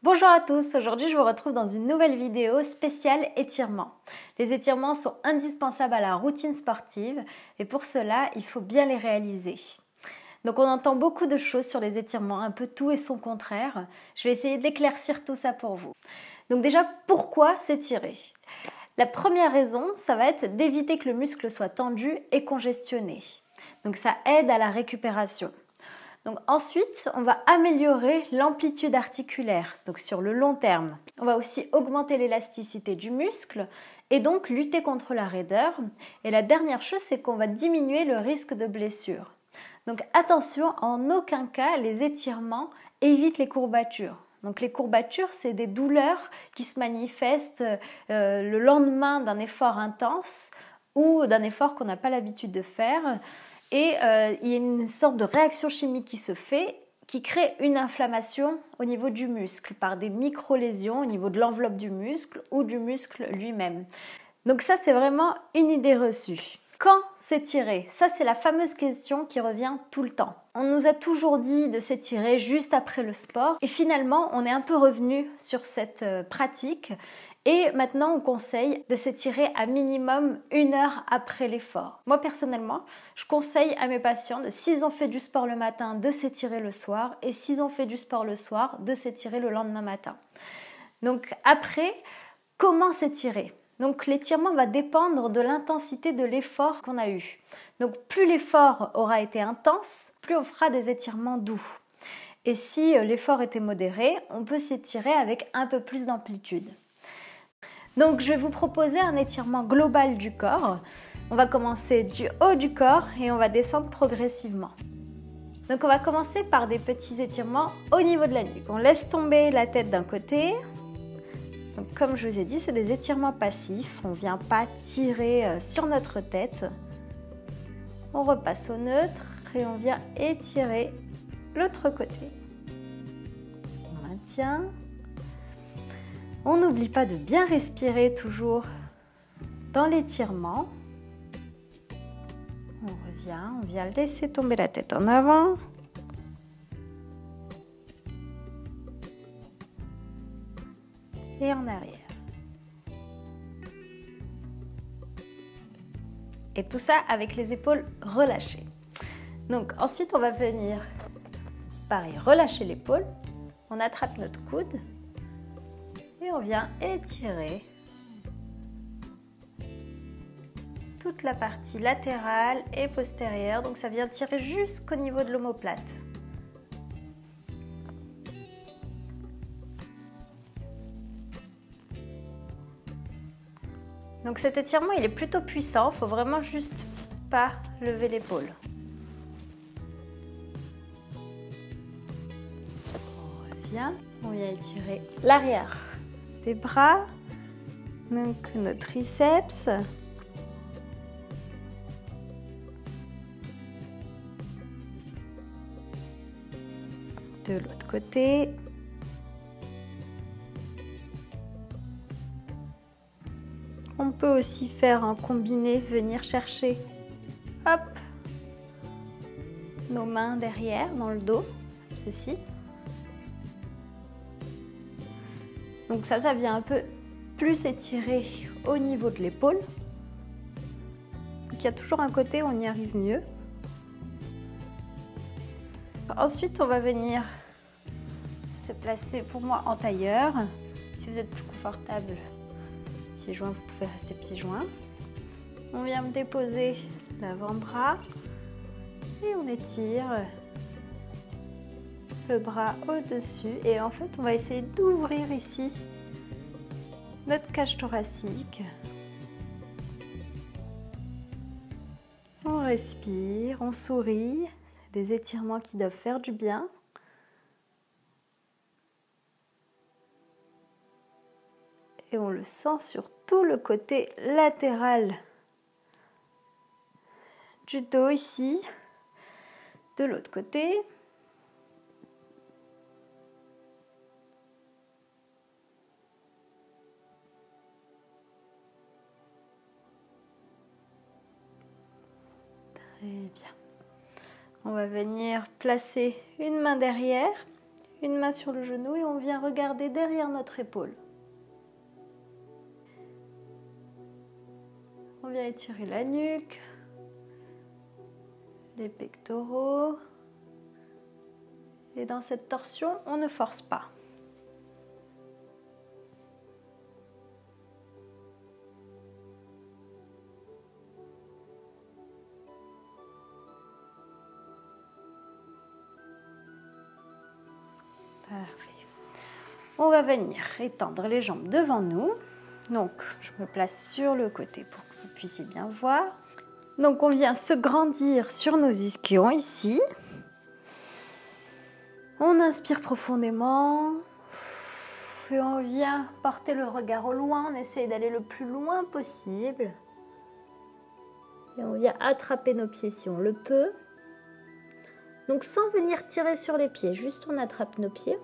Bonjour à tous, aujourd'hui je vous retrouve dans une nouvelle vidéo spéciale étirement. Les étirements sont indispensables à la routine sportive et pour cela il faut bien les réaliser. Donc on entend beaucoup de choses sur les étirements, un peu tout et son contraire. Je vais essayer d'éclaircir tout ça pour vous. Donc déjà, pourquoi s'étirer ? La première raison, ça va être d'éviter que le muscle soit tendu et congestionné. Donc ça aide à la récupération. Donc ensuite, on va améliorer l'amplitude articulaire, donc sur le long terme. On va aussi augmenter l'élasticité du muscle et donc lutter contre la raideur. Et la dernière chose, c'est qu'on va diminuer le risque de blessure. Donc attention, en aucun cas, les étirements évitent les courbatures. Donc les courbatures, c'est des douleurs qui se manifestent le lendemain d'un effort intense ou d'un effort qu'on n'a pas l'habitude de faire. Et il y a une sorte de réaction chimique qui se fait, qui crée une inflammation au niveau du muscle par des micro-lésions au niveau de l'enveloppe du muscle ou du muscle lui-même. Donc ça, c'est vraiment une idée reçue. Quand s'étirer ? Ça, c'est la fameuse question qui revient tout le temps. On nous a toujours dit de s'étirer juste après le sport et finalement, on est un peu revenu sur cette pratique. Et maintenant, on conseille de s'étirer à minimum 1 heure après l'effort. Moi, personnellement, je conseille à mes patients, s'ils ont fait du sport le matin, de s'étirer le soir. Et s'ils ont fait du sport le soir, de s'étirer le lendemain matin. Donc après, comment s'étirer ? Donc l'étirement va dépendre de l'intensité de l'effort qu'on a eu. Donc plus l'effort aura été intense, plus on fera des étirements doux. Et si l'effort était modéré, on peut s'étirer avec un peu plus d'amplitude. Donc je vais vous proposer un étirement global du corps. On va commencer du haut du corps et on va descendre progressivement. Donc on va commencer par des petits étirements au niveau de la nuque. On laisse tomber la tête d'un côté. Donc comme je vous ai dit, c'est des étirements passifs. On ne vient pas tirer sur notre tête. On repasse au neutre et on vient étirer l'autre côté. On maintient. On n'oublie pas de bien respirer toujours dans l'étirement. On vient laisser tomber la tête en avant. Et en arrière. Et tout ça avec les épaules relâchées. Donc ensuite on va venir, pareil, relâcher l'épaule. On attrape notre coude. Et on vient étirer toute la partie latérale et postérieure. Donc ça vient tirer jusqu'au niveau de l'omoplate. Donc cet étirement, il est plutôt puissant. Il ne faut vraiment juste pas lever l'épaule. On vient étirer l'arrière des bras, donc nos triceps, de l'autre côté, on peut aussi faire un combiné, venir chercher, hop, nos mains derrière, dans le dos, ceci. Donc ça vient un peu plus étirer au niveau de l'épaule. Donc il y a toujours un côté où on y arrive mieux. Ensuite, on va venir se placer pour moi en tailleur. Si vous êtes plus confortable, pieds joints, vous pouvez rester pieds joints. On vient me déposer l'avant-bras et on étire le bras au-dessus et en fait on va essayer d'ouvrir ici notre cage thoracique. On respire, on sourit, des étirements qui doivent faire du bien. Et on le sent sur tout le côté latéral du dos ici, de l'autre côté. Très bien. On va venir placer une main derrière, Une main sur le genou et on vient regarder derrière notre épaule. On vient étirer la nuque, les pectoraux. Et dans cette torsion, on ne force pas. Parfait. On va venir étendre les jambes devant nous. Donc, je me place sur le côté pour que vous puissiez bien voir. Donc, on vient se grandir sur nos ischions ici. On inspire profondément. Et on vient porter le regard au loin. On essaye d'aller le plus loin possible. Et on vient attraper nos pieds si on le peut. Donc, sans venir tirer sur les pieds, juste on attrape nos pieds.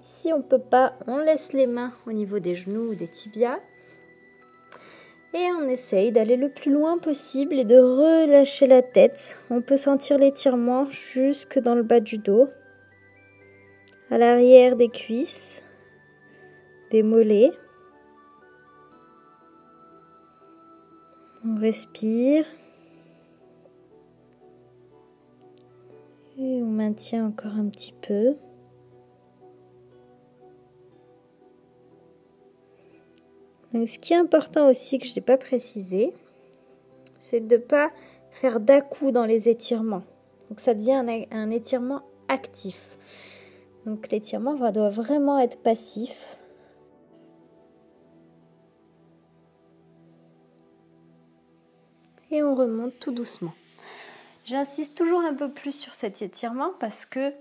Si on ne peut pas, on laisse les mains au niveau des genoux ou des tibias. Et on essaye d'aller le plus loin possible et de relâcher la tête. On peut sentir l'étirement jusque dans le bas du dos, à l'arrière des cuisses, des mollets. On respire. Et on maintient encore un petit peu. Donc, ce qui est important aussi, que je n'ai pas précisé, c'est de ne pas faire d'à-coups dans les étirements. Donc, ça devient un étirement actif. Donc, l'étirement doit vraiment être passif. Et on remonte tout doucement. J'insiste toujours un peu plus sur cet étirement parce que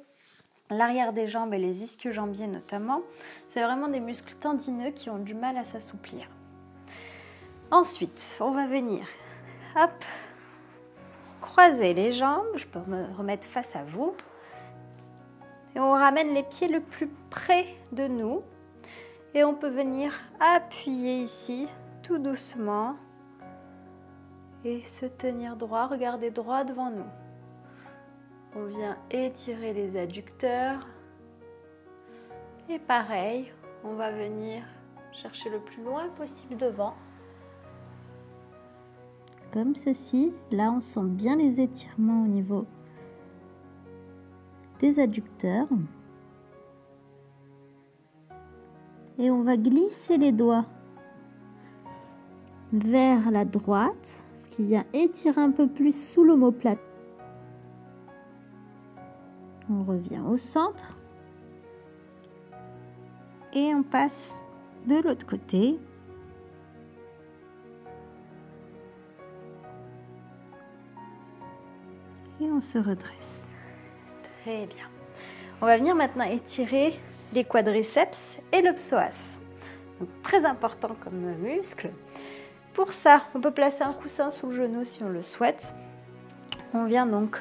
l'arrière des jambes et les ischio-jambiers notamment, c'est vraiment des muscles tendineux qui ont du mal à s'assouplir. Ensuite, on va venir, hop, croiser les jambes. Je peux me remettre face à vous. Et on ramène les pieds le plus près de nous. Et on peut venir appuyer ici, tout doucement. Et se tenir droit, regarder droit devant nous. On vient étirer les adducteurs. Et pareil, on va venir chercher le plus loin possible devant. Comme ceci. Là, on sent bien les étirements au niveau des adducteurs. Et on va glisser les doigts vers la droite, ce qui vient étirer un peu plus sous l'omoplate. On revient au centre et on passe de l'autre côté. Et on se redresse. Très bien. On va venir maintenant étirer les quadriceps et le psoas. Donc, très important comme muscle. Pour ça, on peut placer un coussin sous le genou si on le souhaite. On vient donc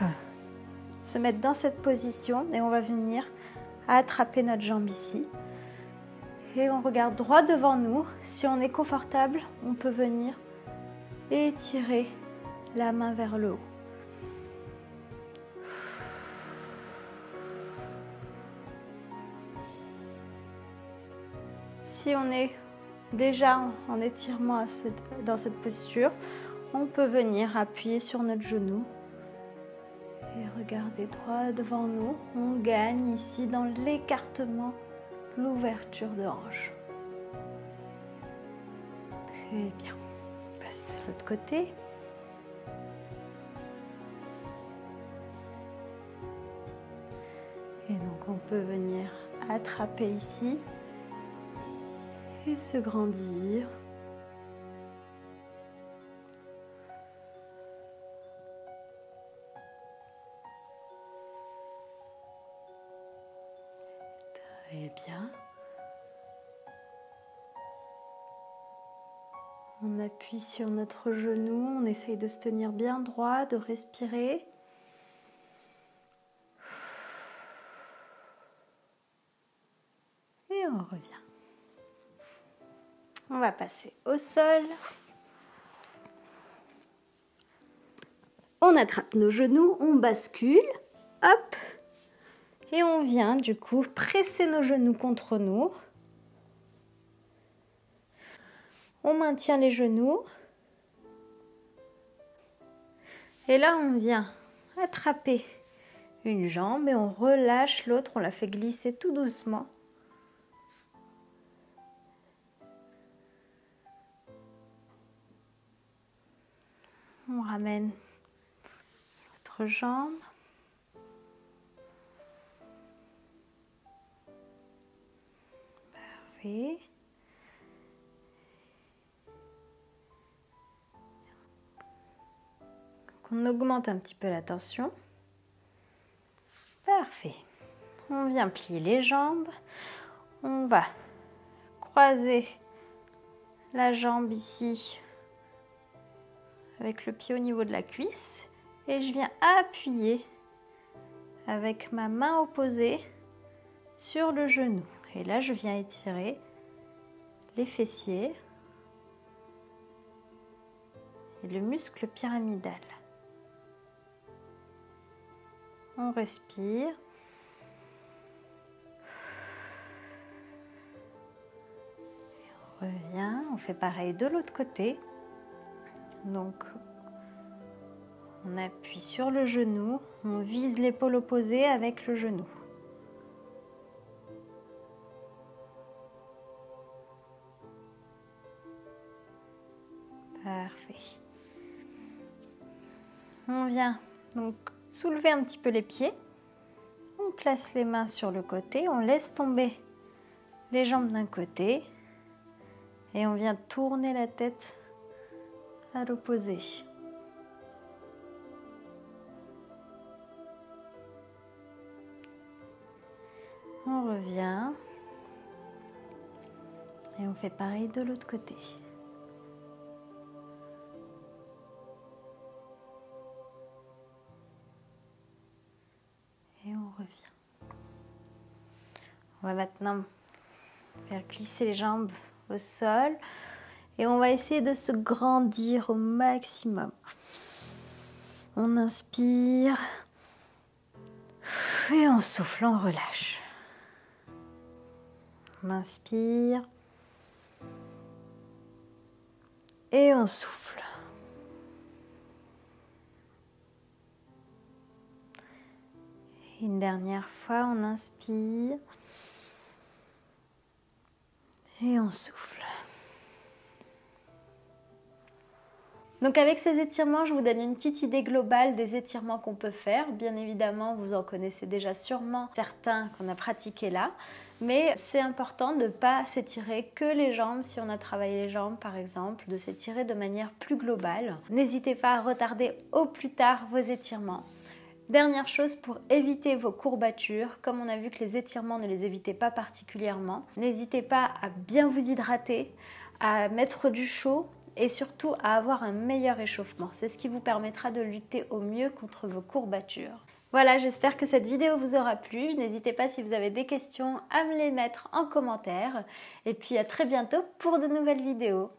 se mettre dans cette position et on va venir attraper notre jambe ici. Et on regarde droit devant nous. Si on est confortable, on peut venir étirer la main vers le haut. Si on est déjà en étirement dans cette posture, on peut venir appuyer sur notre genou et regarder droit devant nous. On gagne ici dans l'écartement, l'ouverture de hanche. Très bien. On passe de l'autre côté. Et donc on peut venir attraper ici et se grandir. Très bien. On appuie sur notre genou, on essaye de se tenir bien droit, de respirer. Et on revient. On va passer au sol. On attrape nos genoux, on bascule. Hop. Et on vient du coup presser nos genoux contre nous. On maintient les genoux. Et là, on vient attraper une jambe et on relâche l'autre. On la fait glisser tout doucement. On ramène l'autre jambe. Parfait. On augmente un petit peu la tension. Parfait. On vient plier les jambes. On va croiser la jambe ici avec le pied au niveau de la cuisse. Et je viens appuyer avec ma main opposée sur le genou. Et là, je viens étirer les fessiers et le muscle pyramidal. On respire. Et on revient. On fait pareil de l'autre côté. Donc, on appuie sur le genou. On vise l'épaule opposée avec le genou. Parfait. On vient donc soulever un petit peu les pieds. On place les mains sur le côté. On laisse tomber les jambes d'un côté. Et on vient tourner la tête à l'opposé. On revient. Et on fait pareil de l'autre côté. Et on revient. On va maintenant faire glisser les jambes au sol. Et on va essayer de se grandir au maximum. On inspire. Et on souffle, on relâche. On inspire. Et on souffle. Et une dernière fois, on inspire. Et on souffle. Donc avec ces étirements, je vous donne une petite idée globale des étirements qu'on peut faire. Bien évidemment, vous en connaissez déjà sûrement certains qu'on a pratiqués là. Mais c'est important de ne pas s'étirer que les jambes, si on a travaillé les jambes par exemple, de s'étirer de manière plus globale. N'hésitez pas à retarder au plus tard vos étirements. Dernière chose pour éviter vos courbatures, comme on a vu que les étirements ne les évitaient pas particulièrement, n'hésitez pas à bien vous hydrater, à mettre du chaud et surtout à avoir un meilleur échauffement. C'est ce qui vous permettra de lutter au mieux contre vos courbatures. Voilà, j'espère que cette vidéo vous aura plu. N'hésitez pas si vous avez des questions à me les mettre en commentaire. Et puis à très bientôt pour de nouvelles vidéos.